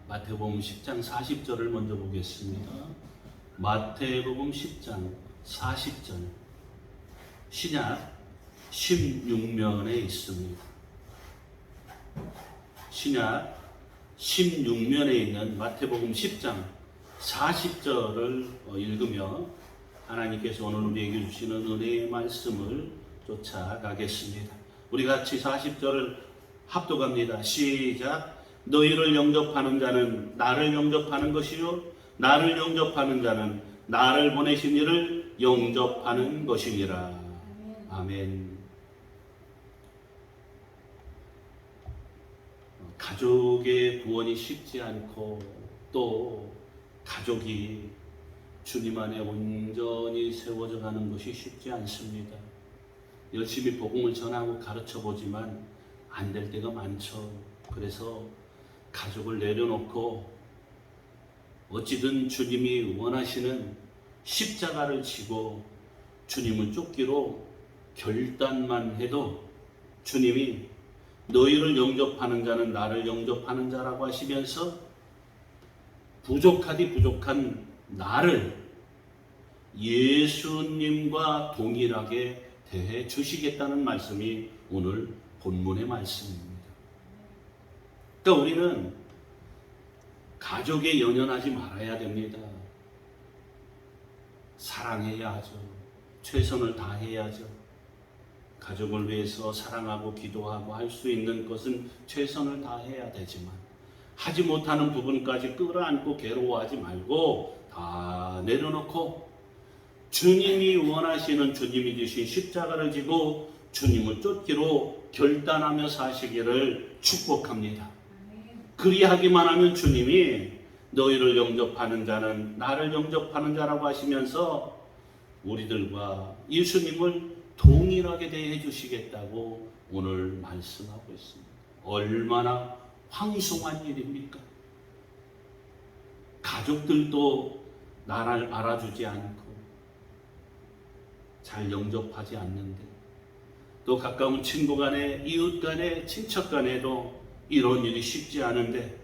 마태복음 10장 40절을 먼저 보겠습니다. 마태복음 10장 40절 신약 16면에 있습니다. 신약 16면에 있는 마태복음 10장 40절을 읽으며 하나님께서 오늘 우리에게 주시는 은혜의 말씀을 쫓아가겠습니다. 우리 같이 40절을 합독합니다. 시작. 너희를 영접하는 자는 나를 영접하는 것이요 나를 영접하는 자는 나를 보내신 이를 영접하는 것이니라. 아멘. 가족의 구원이 쉽지 않고 또 가족이 주님 안에 온전히 세워져 가는 것이 쉽지 않습니다. 열심히 복음을 전하고 가르쳐 보지만 안 될 때가 많죠. 그래서 가족을 내려놓고 어찌든 주님이 원하시는 십자가를 지고 주님을 쫓기로 결단만 해도 주님이 너희를 영접하는 자는 나를 영접하는 자라고 하시면서 부족하디 부족한 나를 예수님과 동일하게 대해 주시겠다는 말씀이 오늘 본문의 말씀입니다. 그러니까 우리는 가족에 연연하지 말아야 됩니다. 사랑해야 하죠. 최선을 다해야죠. 가족을 위해서 사랑하고 기도하고 할 수 있는 것은 최선을 다해야 되지만 하지 못하는 부분까지 끌어안고 괴로워하지 말고 다 내려놓고 주님이 원하시는 주님이 주신 십자가를 지고 주님을 쫓기로 결단하며 사시기를 축복합니다. 그리하기만 하면 주님이 너희를 영접하는 자는 나를 영접하는 자라고 하시면서 우리들과 예수님을 동일하게 대해 주시겠다고 오늘 말씀하고 있습니다. 얼마나 황송한 일입니까? 가족들도 나를 알아주지 않고 잘 영접하지 않는데 또 가까운 친구 간에 이웃 간에 친척 간에도 이런 일이 쉽지 않은데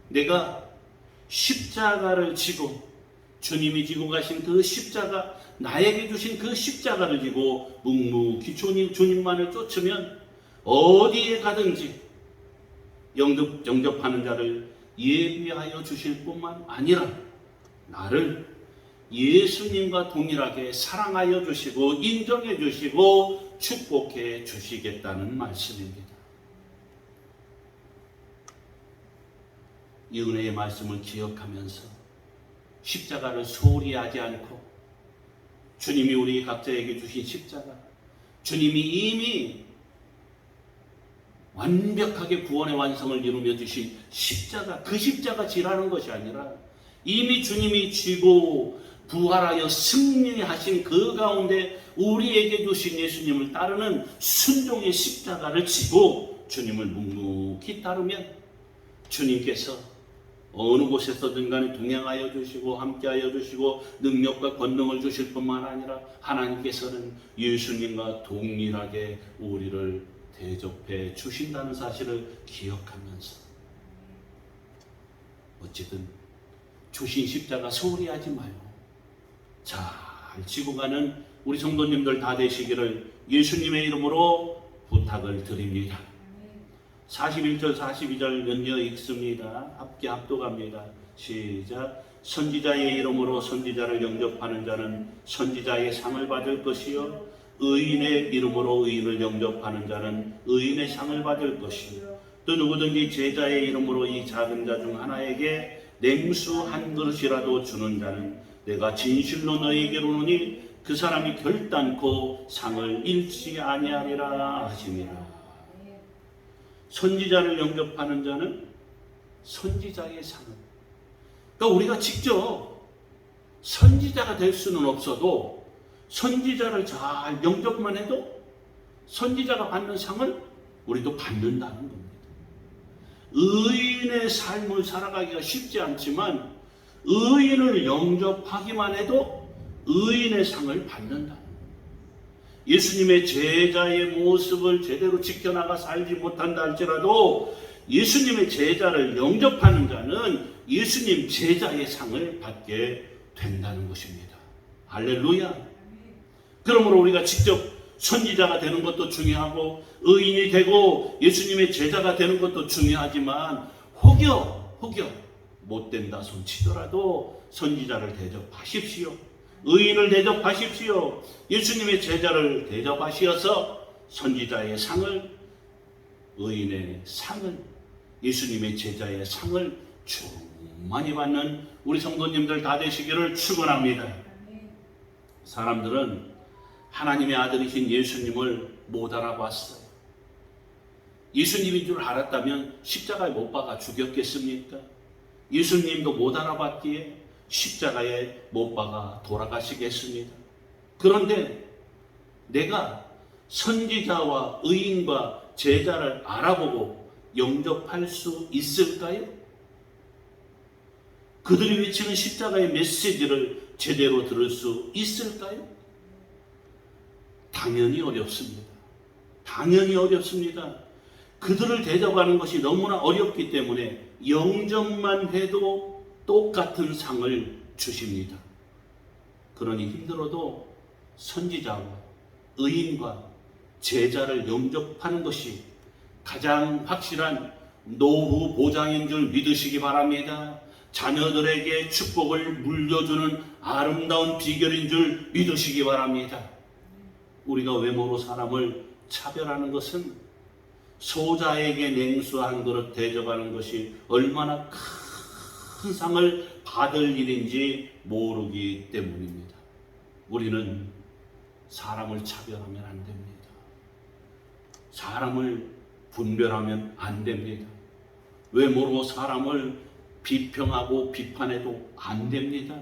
내가 십자가를 지고 주님이 지고 가신 그 십자가 나에게 주신 그 십자가를 지고 묵묵히 주님만을 쫓으면 어디에 가든지 영접하는 자를 예비하여 주실 뿐만 아니라 나를 예수님과 동일하게 사랑하여 주시고 인정해 주시고 축복해 주시겠다는 말씀입니다. 이 은혜의 말씀을 기억하면서 십자가를 소홀히 하지 않고 주님이 우리 각자에게 주신 십자가, 주님이 이미 완벽하게 구원의 완성을 이루며 주신 십자가, 그 십자가 지라는 것이 아니라 이미 주님이 지고 부활하여 승리하신 그 가운데 우리에게 주신 예수님을 따르는 순종의 십자가를 지고 주님을 묵묵히 따르면 주님께서 어느 곳에서든 간에 동행하여 주시고 함께하여 주시고 능력과 권능을 주실 뿐만 아니라 하나님께서는 예수님과 동일하게 우리를 대접해 주신다는 사실을 기억하면서 어쨌든 주신 십자가 소홀히 하지 말고 잘 지고 가는 우리 성도님들 다 되시기를 예수님의 이름으로 부탁을 드립니다. 41절 42절 연이어 읽습니다. 함께 합독합니다. 시작. 선지자의 이름으로 선지자를 영접하는 자는 선지자의 상을 받을 것이요 의인의 이름으로 의인을 영접하는 자는 의인의 상을 받을 것이요 또 누구든지 제자의 이름으로 이 작은 자 중 하나에게 냉수 한 그릇이라도 주는 자는 내가 진실로 너희에게로 오노니 그 사람이 결단코 상을 잃지 아니하리라 하시니라. 선지자를 영접하는 자는 선지자의 상을. 그러니까 우리가 직접 선지자가 될 수는 없어도 선지자를 잘 영접만 해도 선지자가 받는 상을 우리도 받는다는 겁니다. 의인의 삶을 살아가기가 쉽지 않지만 의인을 영접하기만 해도 의인의 상을 받는다. 예수님의 제자의 모습을 제대로 지켜나가 살지 못한다 할지라도 예수님의 제자를 영접하는 자는 예수님 제자의 상을 받게 된다는 것입니다. 할렐루야. 그러므로 우리가 직접 선지자가 되는 것도 중요하고 의인이 되고 예수님의 제자가 되는 것도 중요하지만 혹여 못 된다 손치더라도 선지자를 대접하십시오. 의인을 대접하십시오. 예수님의 제자를 대접하시어서 선지자의 상을, 의인의 상을, 예수님의 제자의 상을 충만히 받는 우리 성도님들 다 되시기를 축원합니다. 사람들은 하나님의 아들이신 예수님을 못 알아봤어요. 예수님인 줄 알았다면 십자가에 못 박아 죽였겠습니까? 예수님도 못 알아봤기에 십자가에 못 박아 돌아가시겠습니다. 그런데 내가 선지자와 의인과 제자를 알아보고 영접할 수 있을까요? 그들이 외치는 십자가의 메시지를 제대로 들을 수 있을까요? 당연히 어렵습니다. 당연히 어렵습니다. 그들을 대접하는 것이 너무나 어렵기 때문에 영접만 해도 똑같은 상을 주십니다. 그러니 힘들어도 선지자와 의인과 제자를 영접하는 것이 가장 확실한 노후 보장인 줄 믿으시기 바랍니다. 자녀들에게 축복을 물려주는 아름다운 비결인 줄 믿으시기 바랍니다. 우리가 외모로 사람을 차별하는 것은 소자에게 냉수 한 그릇 대접하는 것이 얼마나 큰 상을 받을 일인지 모르기 때문입니다. 우리는 사람을 차별하면 안 됩니다. 사람을 분별하면 안 됩니다. 외모로 사람을 비평하고 비판해도 안 됩니다.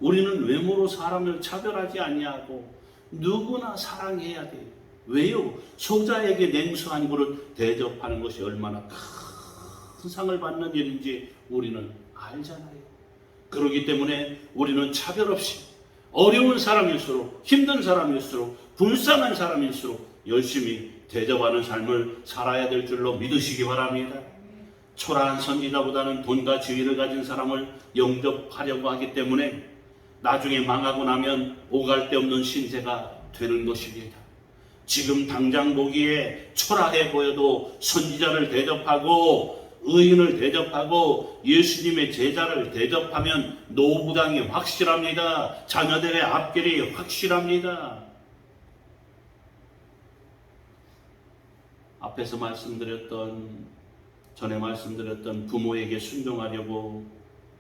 우리는 외모로 사람을 차별하지 아니하고 누구나 사랑해야 돼요. 왜요? 소자에게 냉수 한 그릇 대접하는 것이 얼마나 큰 상을 받는 일인지 우리는 알잖아요. 그렇기 때문에 우리는 차별 없이 어려운 사람일수록, 힘든 사람일수록, 불쌍한 사람일수록 열심히 대접하는 삶을 살아야 될 줄로 믿으시기 바랍니다. 초라한 선지자보다는 돈과 지위를 가진 사람을 영접하려고 하기 때문에 나중에 망하고 나면 오갈 데 없는 신세가 되는 것입니다. 지금 당장 보기에 초라해 보여도 선지자를 대접하고 의인을 대접하고 예수님의 제자를 대접하면 노부당이 확실합니다. 자녀들의 앞길이 확실합니다. 앞에서 전에 말씀드렸던 부모에게 순종하려고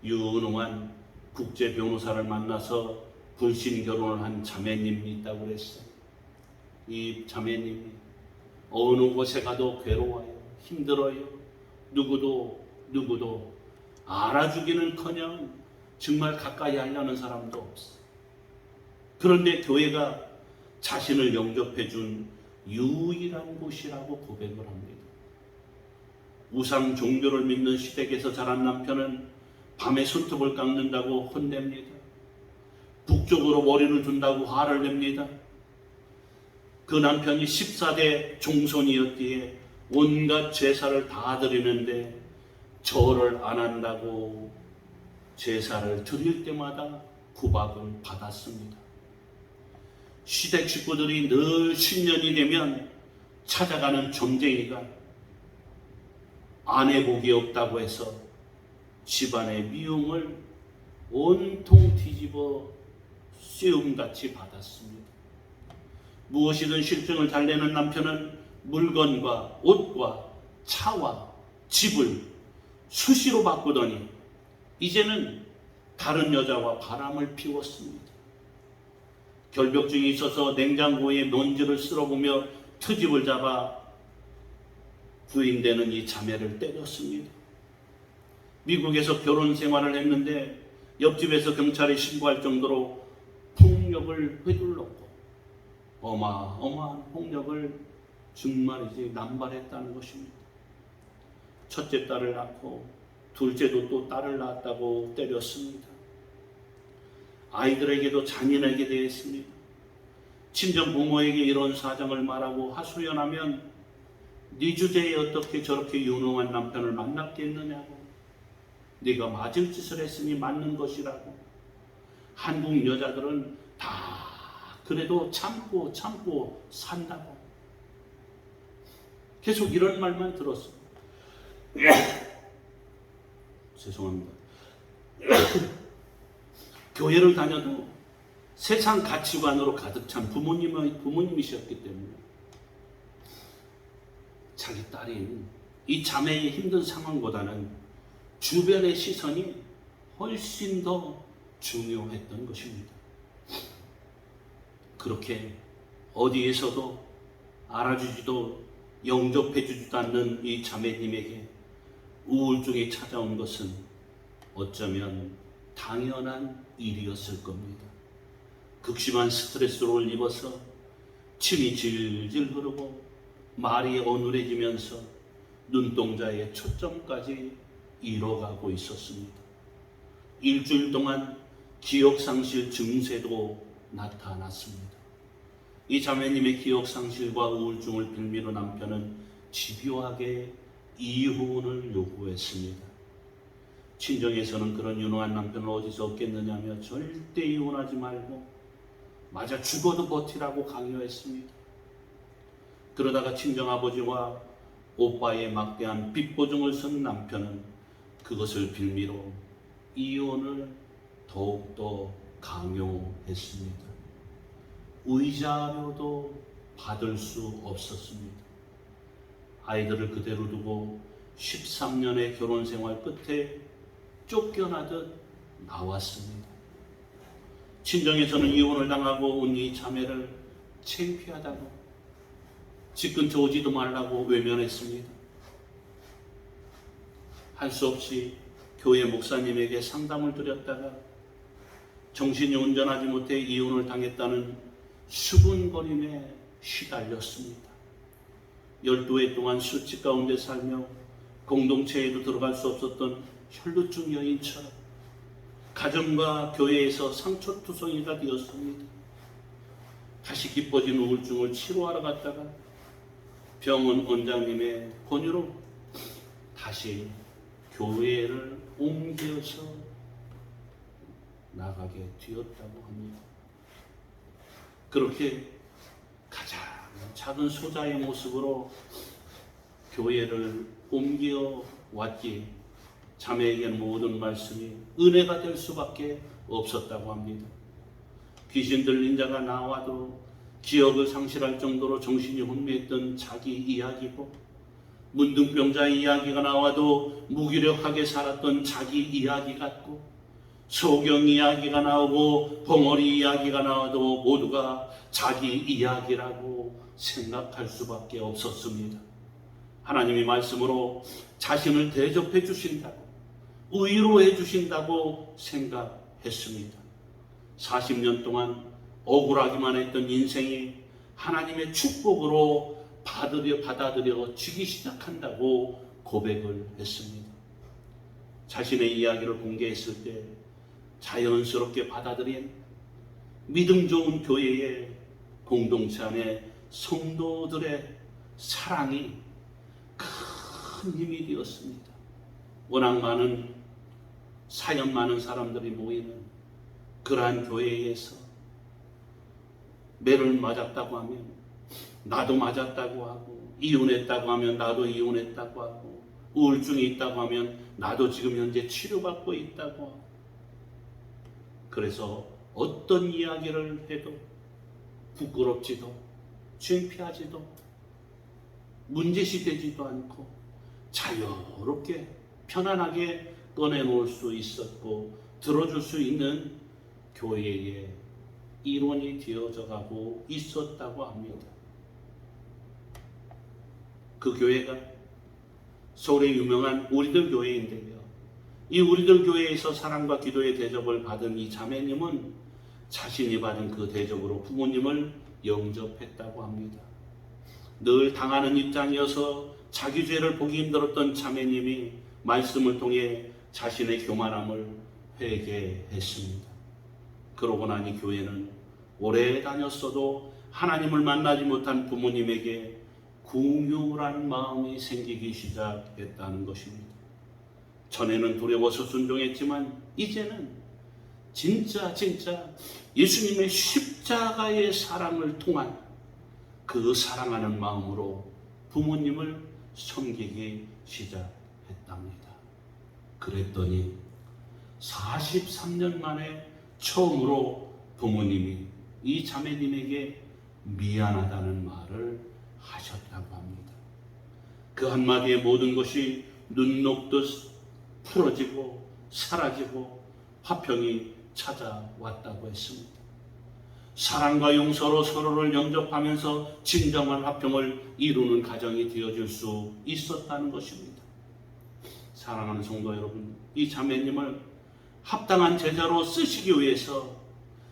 유능한 국제 변호사를 만나서 불신 결혼을 한 자매님이 있다고 그랬어요. 이 자매님이 어느 곳에 가도 괴로워요. 힘들어요. 누구도 알아주기는커녕 정말 가까이 하려는 사람도 없어요. 그런데 교회가 자신을 영접해 준 유일한 곳이라고 고백을 합니다. 우상 종교를 믿는 시댁에서 자란 남편은 밤에 손톱을 깎는다고 혼냅니다. 북쪽으로 머리를 둔다고 화를 냅니다. 그 남편이 14대 종손이었기에 온갖 제사를 다 드리는데 절을 안 한다고 제사를 드릴 때마다 구박을 받았습니다. 시댁 식구들이 늘 신년이 되면 찾아가는 점쟁이가 아내 복이 없다고 해서 집안의 미움을 온통 뒤집어 씌움같이 받았습니다. 무엇이든 실증을 잘 내는 남편은 물건과 옷과 차와 집을 수시로 바꾸더니 이제는 다른 여자와 바람을 피웠습니다. 결벽증이 있어서 냉장고에 먼지를 쓸어보며 트집을 잡아 부인되는 이 자매를 때렸습니다. 미국에서 결혼 생활을 했는데 옆집에서 경찰에 신고할 정도로 폭력을 휘둘렀고 어마어마한 폭력을 정말이지 남발했다는 것입니다. 첫째 딸을 낳고 둘째도 또 딸을 낳았다고 때렸습니다. 아이들에게도 잔인하게 대했습니다. 친정 부모에게 이런 사정을 말하고 하소연하면 네 주제에 어떻게 저렇게 유능한 남편을 만났겠느냐고. 네가 맞을 짓을 했으니 맞는 것이라고. 한국 여자들은 다 그래도 참고 산다고. 계속 이런 말만 들었어요. 죄송합니다. 교회를 다녀도 세상 가치관으로 가득 찬 부모님이셨기 때문에 자기 딸인 이 자매의 힘든 상황보다는 주변의 시선이 훨씬 더 중요했던 것입니다. 그렇게 어디에서도 알아주지도 영접해주지도 않는 이 자매님에게 우울증이 찾아온 것은 어쩌면 당연한 일이었을 겁니다. 극심한 스트레스를 입어서 침이 질질 흐르고 말이 어눌해지면서 눈동자의 초점까지 잃어가고 있었습니다. 일주일 동안 기억상실 증세도 나타났습니다. 이 자매님의 기억상실과 우울증을 빌미로 남편은 집요하게 이혼을 요구했습니다. 친정에서는 그런 유능한 남편을 어디서 얻겠느냐며 절대 이혼하지 말고 맞아 죽어도 버티라고 강요했습니다. 그러다가 친정아버지와 오빠의 막대한 빚 보증을 쓴 남편은 그것을 빌미로 이혼을 더욱더 강요했습니다. 의자료도 받을 수 없었습니다. 아이들을 그대로 두고 13년의 결혼 생활 끝에 쫓겨나듯 나왔습니다. 친정에서는 이혼을 당하고 온 이 자매를 창피하다고 집 근처 오지도 말라고 외면했습니다. 할 수 없이 교회 목사님에게 상담을 드렸다가 정신이 온전하지 못해 이혼을 당했다는 수군거림에 시달렸습니다. 12해 동안 수치 가운데 살며 공동체에도 들어갈 수 없었던 혈루증 여인처럼 가정과 교회에서 상처투성이가 되었습니다. 다시 깊어진 우울증을 치료하러 갔다가 병원 원장님의 권유로 다시 교회를 옮겨서 나가게 되었다고 합니다. 그렇게 가장 작은 소자의 모습으로 교회를 옮겨 왔기에 자매에게는 모든 말씀이 은혜가 될 수밖에 없었다고 합니다. 귀신 들린 자가 나와도 기억을 상실할 정도로 정신이 혼미했던 자기 이야기고, 문둥병자의 이야기가 나와도 무기력하게 살았던 자기 이야기 같고, 소경 이야기가 나오고 벙어리 이야기가 나와도 모두가 자기 이야기라고 생각할 수밖에 없었습니다. 하나님이 말씀으로 자신을 대접해 주신다고, 의로해 주신다고 생각했습니다. 40년 동안 억울하기만 했던 인생이 하나님의 축복으로 받아들여지기 시작한다고 고백을 했습니다. 자신의 이야기를 공개했을 때 자연스럽게 받아들인 믿음 좋은 교회의 공동체 안에 성도들의 사랑이 큰 힘이 되었습니다. 워낙 많은 사연 많은 사람들이 모이는 그러한 교회에서 매를 맞았다고 하면 나도 맞았다고 하고, 이혼했다고 하면 나도 이혼했다고 하고, 우울증이 있다고 하면 나도 지금 현재 치료받고 있다고 하고, 그래서 어떤 이야기를 해도 부끄럽지도 창피하지도 문제시 되지도 않고 자유롭게 편안하게 꺼내놓을 수 있었고 들어줄 수 있는 교회의 일원이 되어져 가고 있었다고 합니다. 그 교회가 서울의 유명한 우리들 교회인데요. 이 우리들 교회에서 사랑과 기도의 대접을 받은 이 자매님은 자신이 받은 그 대접으로 부모님을 영접했다고 합니다. 늘 당하는 입장이어서 자기 죄를 보기 힘들었던 자매님이 말씀을 통해 자신의 교만함을 회개했습니다. 그러고 나니 교회는 오래 다녔어도 하나님을 만나지 못한 부모님에게 궁휼한 마음이 생기기 시작했다는 것입니다. 전에는 두려워서 순종했지만 이제는 진짜 예수님의 십자가의 사랑을 통한 그 사랑하는 마음으로 부모님을 섬기기 시작했답니다. 그랬더니 43년 만에 처음으로 부모님이 이 자매님에게 미안하다는 말을 하셨다고 합니다. 그 한마디에 모든 것이 눈 녹듯 풀어지고 사라지고 화평이 찾아왔다고 했습니다. 사랑과 용서로 서로를 영접하면서 진정한 화평을 이루는 가정이 되어줄 수 있었다는 것입니다. 사랑하는 성도 여러분, 이 자매님을 합당한 제자로 쓰시기 위해서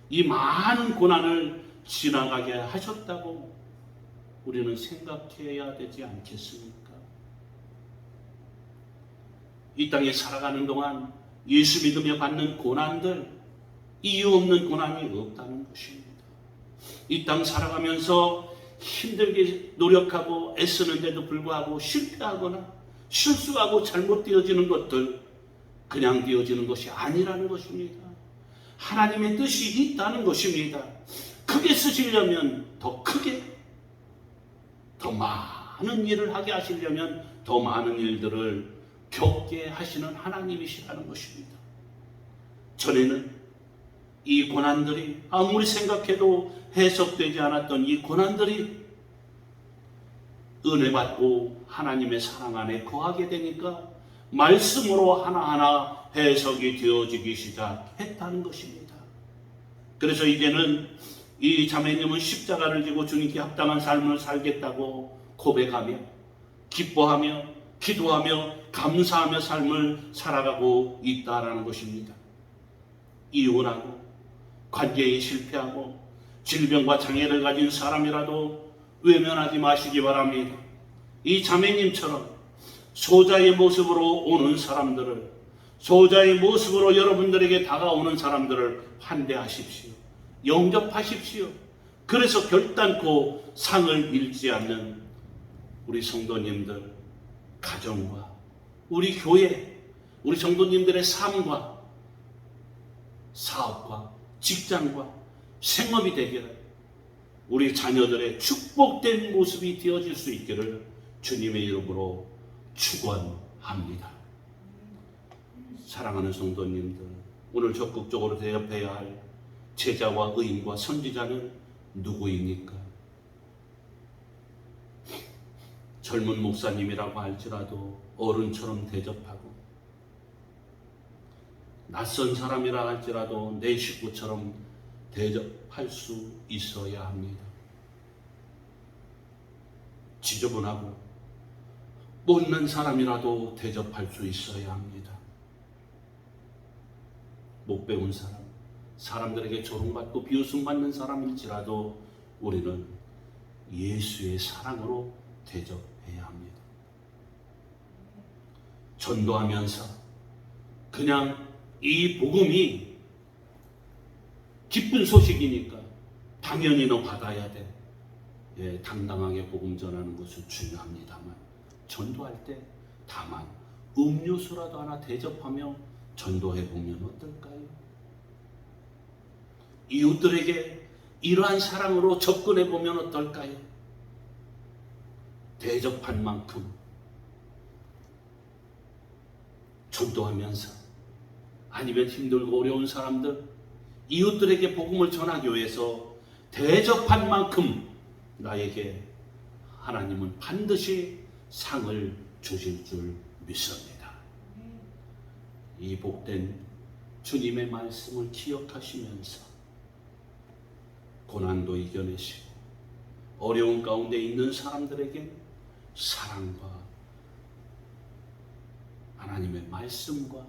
이 많은 고난을 지나가게 하셨다고 우리는 생각해야 되지 않겠습니까? 이 땅에 살아가는 동안 예수 믿으며 받는 고난들, 이유 없는 고난이 없다는 것입니다. 이 땅 살아가면서 힘들게 노력하고 애쓰는데도 불구하고 실패하거나 실수하고 잘못되어지는 것들, 그냥 되어지는 것이 아니라는 것입니다. 하나님의 뜻이 있다는 것입니다. 크게 쓰시려면 더 크게, 더 많은 일을 하게 하시려면 더 많은 일들을 겪게 하시는 하나님이시라는 것입니다. 전에는 이 고난들이 아무리 생각해도 해석되지 않았던 이 고난들이 은혜 받고 하나님의 사랑 안에 거하게 되니까 말씀으로 하나하나 해석이 되어지기 시작했다는 것입니다. 그래서 이제는 이 자매님은 십자가를 지고 주님께 합당한 삶을 살겠다고 고백하며 기뻐하며 기도하며 감사하며 삶을 살아가고 있다라는 것입니다. 이혼하고 관계에 실패하고 질병과 장애를 가진 사람이라도 외면하지 마시기 바랍니다. 이 자매님처럼 소자의 모습으로 오는 사람들을, 소자의 모습으로 여러분들에게 다가오는 사람들을 환대하십시오. 영접하십시오. 그래서 결단코 상을 잃지 않는 우리 성도님들, 가정과 우리 교회, 우리 성도님들의 삶과 사업과 직장과 생업이 되기를, 우리 자녀들의 축복된 모습이 되어질 수 있기를 주님의 이름으로 축원합니다. 사랑하는 성도님들, 오늘 적극적으로 대접해야 할 제자와 의인과 선지자는 누구입니까? 젊은 목사님이라고 할지라도 어른처럼 대접하고, 낯선 사람이라 할지라도 내 식구처럼 대접할 수 있어야 합니다. 지저분하고 못난 사람이라도 대접할 수 있어야 합니다. 못 배운 사람, 사람들에게 조롱받고 비웃음받는 사람일지라도 우리는 예수의 사랑으로 대접해야 합니다. 전도하면서 그냥 이 복음이 기쁜 소식이니까 당연히 너 받아야 돼. 예, 당당하게 복음 전하는 것은 중요합니다만, 전도할 때 다만 음료수라도 하나 대접하며 전도해 보면 어떨까요? 이웃들에게 이러한 사랑으로 접근해 보면 어떨까요? 대접한 만큼 전도하면서, 아니면 힘들고 어려운 사람들, 이웃들에게 복음을 전하기 위해서 대접한 만큼 나에게 하나님은 반드시 상을 주실 줄 믿습니다. 이 복된 주님의 말씀을 기억하시면서 고난도 이겨내시고 어려운 가운데 있는 사람들에게 사랑과 하나님의 말씀과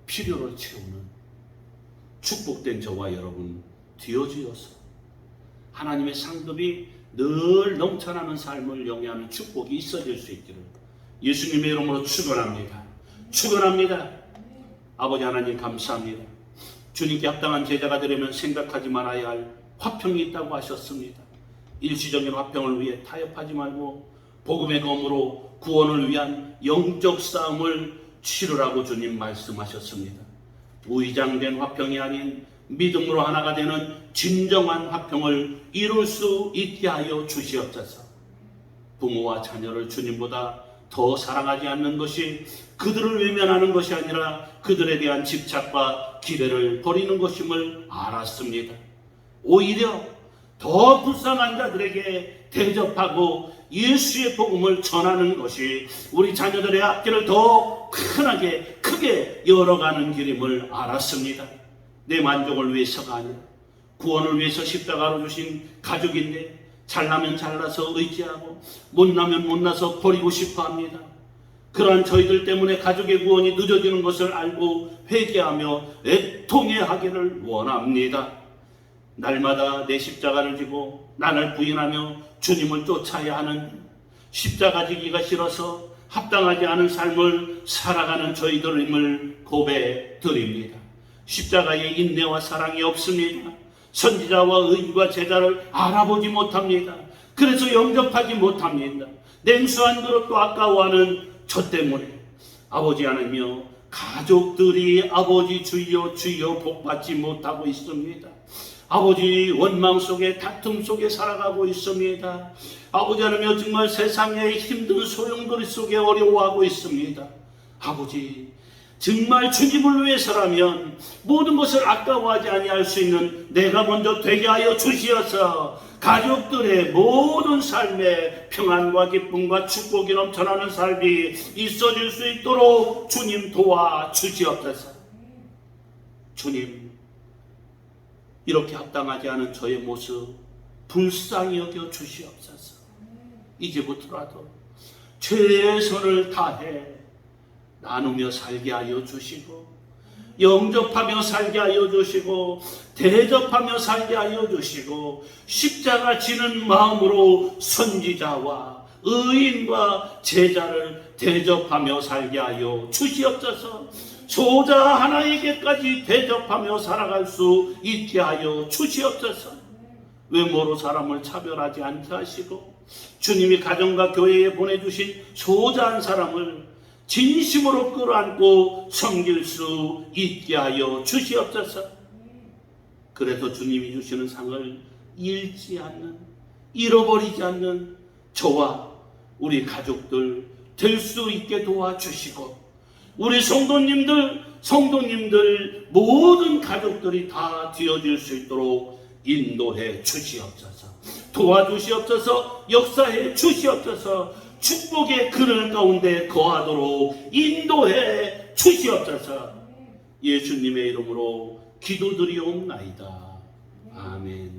필요를 채우는 축복된 저와 여러분 되어주어서 하나님의 상급이 늘 넘쳐나는 삶을 영위하는 축복이 있어질 수 있기를 예수님의 이름으로 축원합니다. 축원합니다. 아버지 하나님 감사합니다. 주님께 합당한 제자가 되려면 생각하지 말아야 할 화평이 있다고 하셨습니다. 일시적인 화평을 위해 타협하지 말고 복음의 검으로 구원을 위한 영적 싸움을 치르라고 주님 말씀하셨습니다. 우의장된 화평이 아닌 믿음으로 하나가 되는 진정한 화평을 이룰 수 있게 하여 주시옵소서. 부모와 자녀를 주님보다 더 사랑하지 않는 것이 그들을 외면하는 것이 아니라 그들에 대한 집착과 기대를 버리는 것임을 알았습니다. 오히려 더 불쌍한 자들에게 대접하고 예수의 복음을 전하는 것이 우리 자녀들의 앞길을 더 크게 열어가는 길임을 알았습니다. 내 만족을 위해서가 아니라 구원을 위해서 십자가로 주신 가족인데 잘나면 잘나서 의지하고 못나면 못나서 버리고 싶어합니다. 그러한 저희들 때문에 가족의 구원이 늦어지는 것을 알고 회개하며 애통해하기를 원합니다. 날마다 내 십자가를 지고 나를 부인하며 주님을 쫓아야 하는 십자가 지기가 싫어서 합당하지 않은 삶을 살아가는 저희들임을 고백해 드립니다. 십자가에 인내와 사랑이 없습니다. 선지자와 의인과 제자를 알아보지 못합니다. 그래서 영접하지 못합니다. 냉수한 그릇도 아까워하는 저 때문에 아버지 하나님이여, 가족들이 아버지 주여 주여 복받지 못하고 있습니다. 아버지 원망 속에 다툼 속에 살아가고 있습니다. 아버지 하나님이여, 정말 세상의 힘든 소용돌이 속에 어려워하고 있습니다. 아버지, 정말 주님을 위해서라면 모든 것을 아까워하지 아니할 수 있는 내가 먼저 되게 하여 주시어서 가족들의 모든 삶에 평안과 기쁨과 축복이 넘쳐나는 삶이 있어질 수 있도록 주님 도와주시옵소서. 주님, 이렇게 합당하지 않은 저의 모습 불쌍히 여겨 주시옵소서. 이제부터라도 최선을 다해 나누며 살게 하여 주시고, 영접하며 살게 하여 주시고, 대접하며 살게 하여 주시고, 십자가 지는 마음으로 선지자와 의인과 제자를 대접하며 살게 하여 주시옵소서. 소자 하나에게까지 대접하며 살아갈 수 있게 하여 주시옵소서. 외모로 사람을 차별하지 않게 하시고, 주님이 가정과 교회에 보내주신 소자 한 사람을 진심으로 끌어안고 섬길 수 있게 하여 주시옵소서. 그래서 주님이 주시는 상을 잃지 않는, 잃어버리지 않는 저와 우리 가족들 될 수 있게 도와주시고, 우리 성도님들 모든 가족들이 다 되어질 수 있도록 인도해 주시옵소서. 도와주시옵소서. 역사해 주시옵소서. 축복의 그늘 가운데 거하도록 인도해 주시옵소서. 예수님의 이름으로 기도드리옵나이다. 아멘.